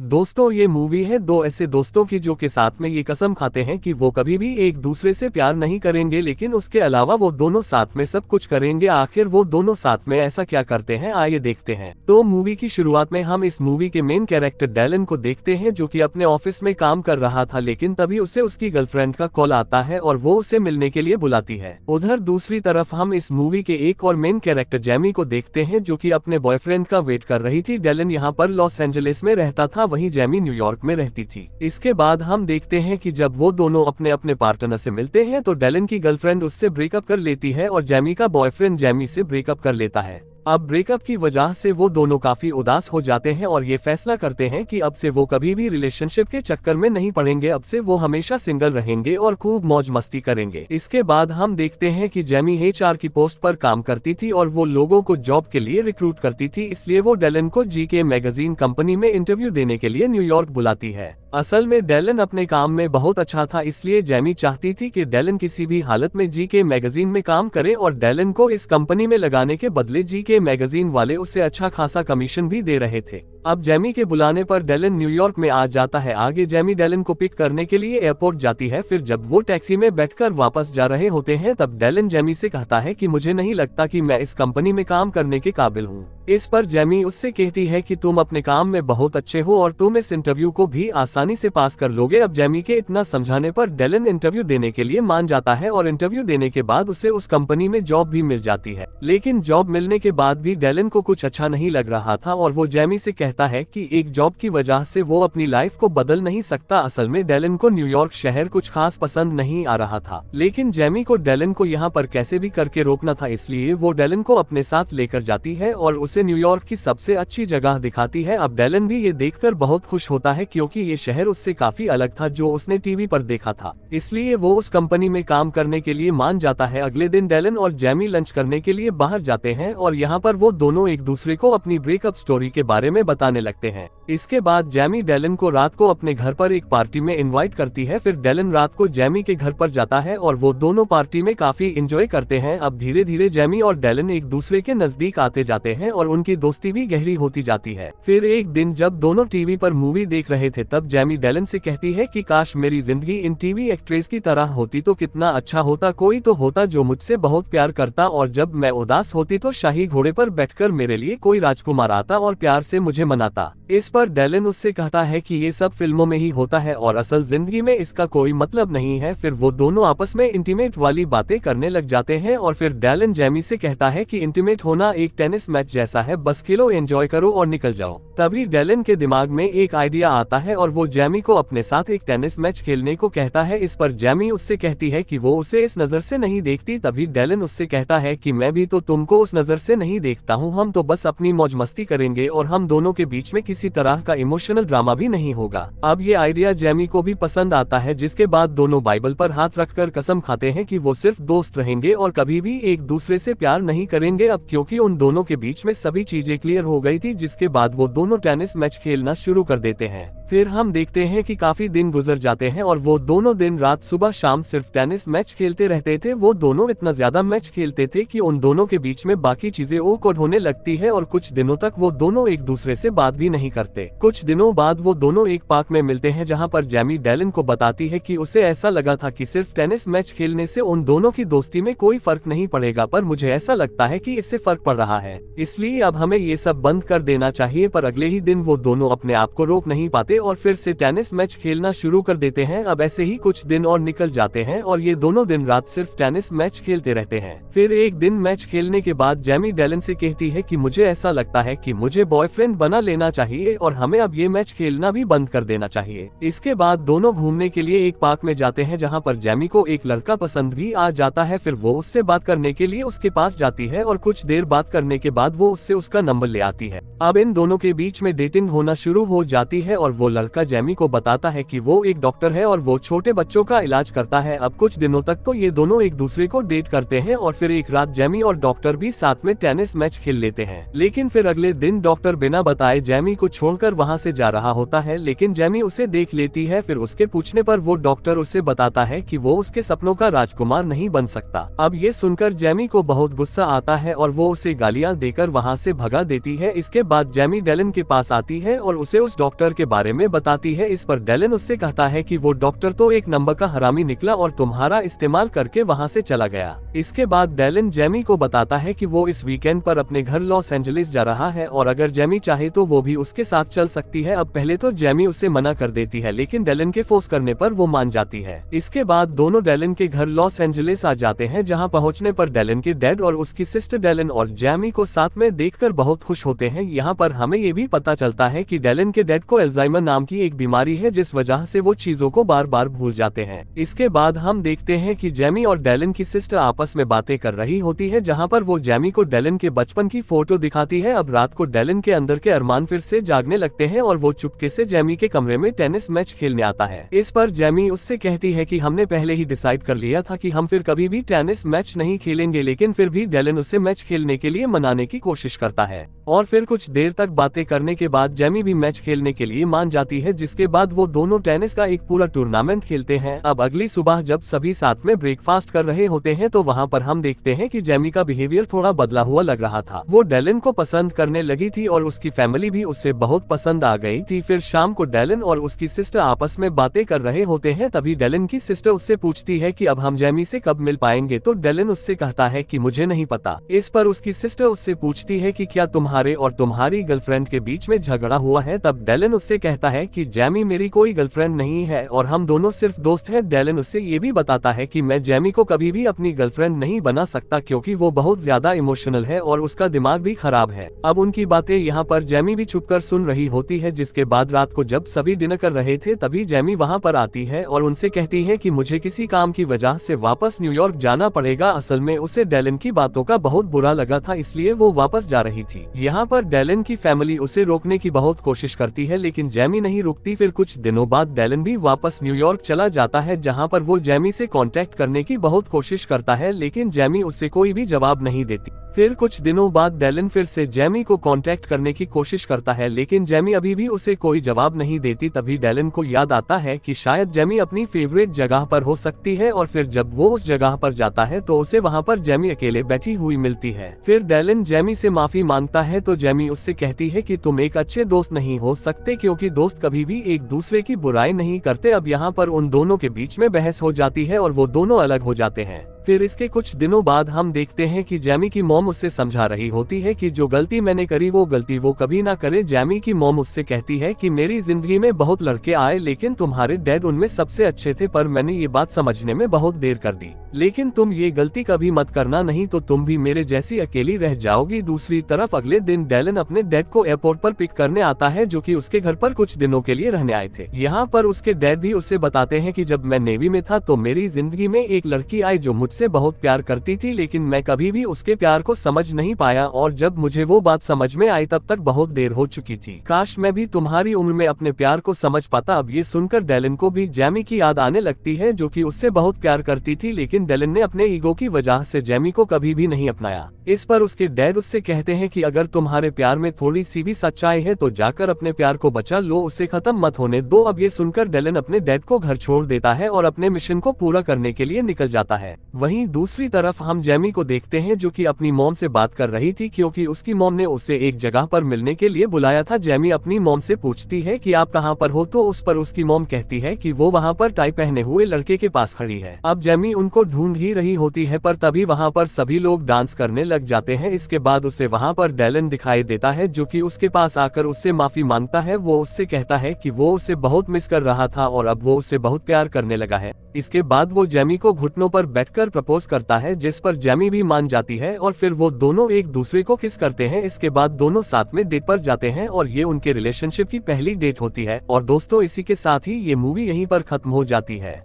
दोस्तों, ये मूवी है दो ऐसे दोस्तों की जो के साथ में ये कसम खाते हैं कि वो कभी भी एक दूसरे से प्यार नहीं करेंगे, लेकिन उसके अलावा वो दोनों साथ में सब कुछ करेंगे। आखिर वो दोनों साथ में ऐसा क्या करते हैं, आइए देखते हैं। तो मूवी की शुरुआत में हम इस मूवी के मेन कैरेक्टर डैलन को देखते हैं, जो कि अपने ऑफिस में काम कर रहा था, लेकिन तभी उसे उसकी गर्लफ्रेंड का कॉल आता है और वो उसे मिलने के लिए बुलाती है। उधर दूसरी तरफ हम इस मूवी के एक और मेन कैरेक्टर जैमी को देखते हैं, जो कि अपने बॉयफ्रेंड का वेट कर रही थी। डैलन यहाँ पर लॉस एंजलिस में रहता था, वहीं जैमी न्यूयॉर्क में रहती थी। इसके बाद हम देखते हैं कि जब वो दोनों अपने अपने पार्टनर से मिलते हैं तो डैलन की गर्लफ्रेंड उससे ब्रेकअप कर लेती है और जैमी का बॉयफ्रेंड जैमी से ब्रेकअप कर लेता है। अब ब्रेकअप की वजह से वो दोनों काफी उदास हो जाते हैं और ये फैसला करते हैं कि अब से वो कभी भी रिलेशनशिप के चक्कर में नहीं पड़ेंगे, अब से वो हमेशा सिंगल रहेंगे और खूब मौज मस्ती करेंगे। इसके बाद हम देखते हैं कि जैमी HR की पोस्ट पर काम करती थी और वो लोगों को जॉब के लिए रिक्रूट करती थी, इसलिए वो डैलन को GK मैगजीन कंपनी में इंटरव्यू देने के लिए न्यूयॉर्क बुलाती है। असल में डैलन अपने काम में बहुत अच्छा था, इसलिए जैमी चाहती थी कि डैलन किसी भी हालत में GK मैगजीन में काम करे और डैलन को इस कंपनी में लगाने के बदले GK मैगजीन वाले उसे अच्छा खासा कमीशन भी दे रहे थे। अब जैमी के बुलाने पर डैलन न्यूयॉर्क में आ जाता है। आगे जैमी डैलन को पिक करने के लिए एयरपोर्ट जाती है। फिर जब वो टैक्सी में बैठकर वापस जा रहे होते हैं तब डैलन जैमी से कहता है कि मुझे नहीं लगता कि मैं इस कंपनी में काम करने के काबिल हूँ। इस पर जैमी उससे कहती है कि तुम अपने काम में बहुत अच्छे हो और तुम इस इंटरव्यू को भी आसानी से पास कर लोगे। अब जैमी के इतना समझाने पर डैलन इंटरव्यू देने के लिए मान जाता है और इंटरव्यू देने के बाद उसे उस कंपनी में जॉब भी मिल जाती है। लेकिन जॉब मिलने के बाद भी डैलन को कुछ अच्छा नहीं लग रहा था और वो जैमी से कहता है कि एक जॉब की वजह से वो अपनी लाइफ को बदल नहीं सकता। असल में डैलन को न्यूयॉर्क शहर कुछ खास पसंद नहीं आ रहा था, लेकिन जैमी को डैलन को यहाँ पर कैसे भी करके रोकना था, इसलिए वो डैलन को अपने साथ लेकर जाती है और उसे न्यूयॉर्क की सबसे अच्छी जगह दिखाती है। अब डैलन भी ये देखकर बहुत खुश होता है, क्योंकि ये शहर उससे काफी अलग था जो उसने टीवी पर देखा था, इसलिए वो उस कंपनी में काम करने के लिए मान जाता है। अगले दिन डैलन और जैमी लंच करने के लिए बाहर जाते हैं और यहाँ पर वो दोनों एक दूसरे को अपनी ब्रेकअप स्टोरी के बारे में बताने लगते हैं। इसके बाद जैमी डैलन को रात को अपने घर पर एक पार्टी में इनवाइट करती है। फिर डैलन रात को जैमी के घर पर जाता है और वो दोनों पार्टी में काफी एंजॉय करते हैं। अब धीरे धीरे जैमी और डैलन एक दूसरे के नजदीक आते जाते हैं और उनकी दोस्ती भी गहरी होती जाती है। फिर एक दिन जब दोनों टीवी पर मूवी देख रहे थे तब जैमी डैलन से कहती है कि काश मेरी जिंदगी इन टीवी एक्ट्रेस की तरह होती तो कितना अच्छा होता, कोई तो होता जो मुझसे बहुत प्यार करता और जब मैं उदास होती तो शाही घोड़े पर बैठकर मेरे लिए कोई राजकुमार आता और प्यार से मुझे मनाता। इस पर डैलन उससे कहता है कि ये सब फिल्मों में ही होता है और असल जिंदगी में इसका कोई मतलब नहीं है। फिर वो दोनों आपस में इंटीमेट वाली बातें करने लग जाते हैं और फिर डैलन जैमी से कहता है कि इंटीमेट होना एक टेनिस मैच जैसा है, बस खेलो, एंजॉय करो और निकल जाओ। तभी डैलन के दिमाग में एक आइडिया आता है और वो जैमी को अपने साथ एक टेनिस मैच खेलने को कहता है। इस पर जैमी उससे कहती है कि वो उसे इस नजर से नहीं देखती। तभी डैलन उससे कहता है कि मैं भी तो तुमको उस नजर से नहीं देखता हूँ, हम तो बस अपनी मौज मस्ती करेंगे और हम दोनों के बीच में किसी तरह का इमोशनल ड्रामा भी नहीं होगा। अब ये आइडिया जैमी को भी पसंद आता है, जिसके बाद दोनों बाइबल पर हाथ रखकर कसम खाते हैं कि वो सिर्फ दोस्त रहेंगे और कभी भी एक दूसरे से प्यार नहीं करेंगे। अब क्योंकि उन दोनों के बीच में सभी चीजें क्लियर हो गई थी, जिसके बाद वो दोनों टेनिस मैच खेलना शुरू कर देते हैं। फिर हम देखते हैं कि काफी दिन गुजर जाते हैं और वो दोनों दिन रात सुबह शाम सिर्फ टेनिस मैच खेलते रहते थे। वो दोनों इतना ज्यादा मैच खेलते थे कि उन दोनों के बीच में बाकी चीजें ओकवर्ड होने लगती है और कुछ दिनों तक वो दोनों एक दूसरे से बात भी नहीं करते। कुछ दिनों बाद वो दोनों एक पार्क में मिलते हैं, जहाँ पर जैमी डैलन को बताती है कि उसे ऐसा लगा था कि सिर्फ टेनिस मैच खेलने से उन दोनों की दोस्ती में कोई फर्क नहीं पड़ेगा, पर मुझे ऐसा लगता है कि इससे फर्क पड़ रहा है, इसलिए अब हमें ये सब बंद कर देना चाहिए। पर अगले ही दिन वो दोनों अपने आप को रोक नहीं पाते और फिर से टेनिस मैच खेलना शुरू कर देते हैं। अब ऐसे ही कुछ दिन और निकल जाते हैं और ये दोनों दिन रात सिर्फ टेनिस मैच खेलते रहते हैं। फिर एक दिन मैच खेलने के बाद जैमी डैलन से कहती है कि मुझे ऐसा लगता है कि मुझे बॉयफ्रेंड बना लेना चाहिए और हमें अब ये मैच खेलना भी बंद कर देना चाहिए। इसके बाद दोनों घूमने के लिए एक पार्क में जाते हैं, जहाँ पर जैमी को एक लड़का पसंद भी आ जाता है। फिर वो उससे बात करने के लिए उसके पास जाती है और कुछ देर बात करने के बाद वो उससे उसका नंबर ले आती है। अब इन दोनों के बीच में डेटिंग होना शुरू हो जाती है और वो लड़का जैमी को बताता है कि वो एक डॉक्टर है और वो छोटे बच्चों का इलाज करता है। अब कुछ दिनों तक तो ये दोनों एक दूसरे को डेट करते हैं और फिर एक रात जैमी और डॉक्टर भी साथ में टेनिस मैच खेल लेते हैं। लेकिन फिर अगले दिन डॉक्टर बिना बताए जैमी को छोड़कर वहाँ से जा रहा होता है, लेकिन जैमी उसे देख लेती है। फिर उसके पूछने पर वो डॉक्टर उसे बताता है कि वो उसके सपनों का राजकुमार नहीं बन सकता। अब ये सुनकर जैमी को बहुत गुस्सा आता है और वो उसे गालियाँ देकर वहाँ से भगा देती है। इसके बाद जैमी डैलन के पास आती है और उसे उस डॉक्टर के बारे बारे में बताती है। इस पर डेलन उससे कहता है कि वो डॉक्टर तो एक नंबर का हरामी निकला और तुम्हारा इस्तेमाल करके वहाँ से चला गया। इसके बाद डेलन जेमी को बताता है कि वो इस वीकेंड पर अपने घर लॉस एंजलिस जा रहा है और अगर जेमी चाहे तो वो भी उसके साथ चल सकती है। अब पहले तो जेमी उसे मना कर देती है, लेकिन डेलन के फोर्स करने पर वो मान जाती है। इसके बाद दोनों डेलन के घर लॉस एंजलिस आ जाते हैं, जहाँ पहुँचने पर डेलन के डैड और उसकी सिस्टर डेलन और जेमी को साथ में देखकर बहुत खुश होते हैं। यहाँ पर हमें ये भी पता चलता है कि डेलन के डैड को अल्जाइमर नाम की एक बीमारी है, जिस वजह से वो चीजों को बार बार भूल जाते हैं। इसके बाद हम देखते हैं कि जेमी और डेलन की सिस्टर आपस में बातें कर रही होती है, जहाँ पर वो जेमी को डेलन के बचपन की फोटो दिखाती है। अब रात को डेलन के अंदर के अरमान फिर से जागने लगते हैं और वो चुपके से जेमी के कमरे में टेनिस मैच खेलने आता है। इस पर जेमी उससे कहती है कि हमने पहले ही डिसाइड कर लिया था कि हम फिर कभी भी टेनिस मैच नहीं खेलेंगे, लेकिन फिर भी डेलन उसे मैच खेलने के लिए मनाने की कोशिश करता है और फिर कुछ देर तक बातें करने के बाद जेमी भी मैच खेलने के लिए मान जाती है, जिसके बाद वो दोनों टेनिस का एक पूरा टूर्नामेंट खेलते हैं। अब अगली सुबह जब सभी साथ में ब्रेकफास्ट कर रहे होते हैं तो वहाँ पर हम देखते हैं कि जेमी का बिहेवियर थोड़ा बदला हुआ लग रहा था। वो डेलन को पसंद करने लगी थी और उसकी फैमिली भी उससे बहुत पसंद आ गई थी। फिर शाम को डेलन और उसकी सिस्टर आपस में बातें कर रहे होते हैं, तभी डेलन की सिस्टर उससे पूछती है कि अब हम जेमी से कब मिल पाएंगे, तो डेलन उससे कहता है कि मुझे नहीं पता। इस पर उसकी सिस्टर उससे पूछती है कि क्या तुम्हारे और तुम्हारी गर्लफ्रेंड के बीच में झगड़ा हुआ है, तब डेलन उससे कहता है कि जेमी मेरी कोई गर्लफ्रेंड नहीं है और हम दोनों सिर्फ दोस्त हैं। डेलन उससे ये भी बताता है कि मैं जेमी को कभी भी अपनी गर्लफ्रेंड नहीं बना सकता, क्योंकि वो बहुत ज्यादा इमोशनल है और उसका दिमाग भी खराब है। अब उनकी बातें यहाँ पर जेमी भी छुपकर सुन रही होती है। जिसके बाद रात को जब सभी डिनर कर रहे थे तभी जेमी वहाँ पर आती है और उनसे कहती है कि मुझे किसी काम की वजह से वापस न्यूयॉर्क जाना पड़ेगा। असल में उसे डेलन की बातों का बहुत बुरा लगा था, इसलिए वो वापस जा रही थी। यहाँ पर डेलन की फैमिली उसे रोकने की बहुत कोशिश करती है, लेकिन जेमी नहीं रुकती। फिर कुछ दिनों बाद डेलन भी वापस न्यूयॉर्क चला जाता है, जहाँ पर वो जेमी से कांटेक्ट करने की बहुत कोशिश करता है, लेकिन जेमी उससे कोई भी जवाब नहीं देती। फिर कुछ दिनों बाद डेलन फिर से जेमी को कांटेक्ट करने की कोशिश करता है, लेकिन जेमी अभी भी उसे कोई जवाब नहीं देती। तभी डेलन को याद आता है कि शायद जेमी अपनी फेवरेट जगह पर हो सकती है और फिर जब वो उस जगह पर जाता है तो उसे वहाँ पर जेमी अकेले बैठी हुई मिलती है। फिर डेलन जेमी से माफी मांगता है तो जेमी उससे कहती है कि तुम एक अच्छे दोस्त नहीं हो सकते, क्योंकि दोस्त कभी भी एक दूसरे की बुराई नहीं करते। अब यहाँ पर उन दोनों के बीच में बहस हो जाती है और वो दोनों अलग हो जाते हैं। फिर इसके कुछ दिनों बाद हम देखते हैं कि जेमी की मॉम उससे समझा रही होती है कि जो गलती मैंने करी वो गलती वो कभी ना करे। जेमी की मॉम उससे कहती है कि मेरी जिंदगी में बहुत लड़के आए, लेकिन तुम्हारे डैड उनमें सबसे अच्छे थे, पर मैंने ये बात समझने में बहुत देर कर दी। लेकिन तुम ये गलती कभी मत करना, नहीं तो तुम भी मेरे जैसी अकेली रह जाओगी। दूसरी तरफ अगले दिन डेलन अपने डैड को एयरपोर्ट पर पिक करने आता है, जो कि उसके घर पर कुछ दिनों के लिए रहने आए थे। यहाँ पर उसके डैड भी उससे बताते हैं कि जब मैं नेवी में था तो मेरी जिंदगी में एक लड़की आई जो मुझसे बहुत प्यार करती थी, लेकिन मैं कभी भी उसके प्यार को समझ नहीं पाया और जब मुझे वो बात समझ में आई तब तक बहुत देर हो चुकी थी। काश मैं भी तुम्हारी उम्र में अपने प्यार को समझ पाता। अब ये सुनकर डेलन को भी जेमी की याद आने लगती है, जो कि उससे बहुत प्यार करती थी, लेकिन डेलन ने अपने ईगो की वजह से जेमी को कभी भी नहीं अपनाया। इस पर उसके डैड उससे कहते हैं कि अगर तुम्हारे प्यार में थोड़ी सी भी सच्चाई है तो जाकर अपने प्यार को बचा लो, उसे खत्म मत होने दो। अब ये सुनकर डेलन अपने डैड को घर छोड़ देता है और अपने मिशन को पूरा करने के लिए निकल जाता है। वहीं दूसरी तरफ हम जेमी को देखते हैं, जो कि अपनी मॉम से बात कर रही थी, क्योंकि उसकी मॉम ने उसे एक जगह पर मिलने के लिए बुलाया था। जेमी अपनी मॉम से पूछती है कि आप कहाँ पर हो, तो उस पर उसकी मॉम कहती है कि वो वहाँ पर टाई पहने हुए लड़के के पास खड़ी है। अब जेमी उनको ढूंढ ही रही होती है, पर तभी वहाँ पर सभी लोग डांस करने लग जाते हैं। इसके बाद उसे वहाँ पर डेलन दिखाई देता है, जो कि उसके पास आकर उससे माफी मांगता है। वो उससे कहता है कि वो उसे बहुत मिस कर रहा था और अब वो उससे बहुत प्यार करने लगा है। इसके बाद वो जेमी को घुटनों पर बैठकर प्रपोज करता है, जिस पर जेमी भी मान जाती है और फिर वो दोनों एक दूसरे को किस करते हैं। इसके बाद दोनों साथ में डेट पर जाते हैं और ये उनके रिलेशनशिप की पहली डेट होती है। और दोस्तों, इसी के साथ ही ये मूवी यहीं पर खत्म हो जाती है।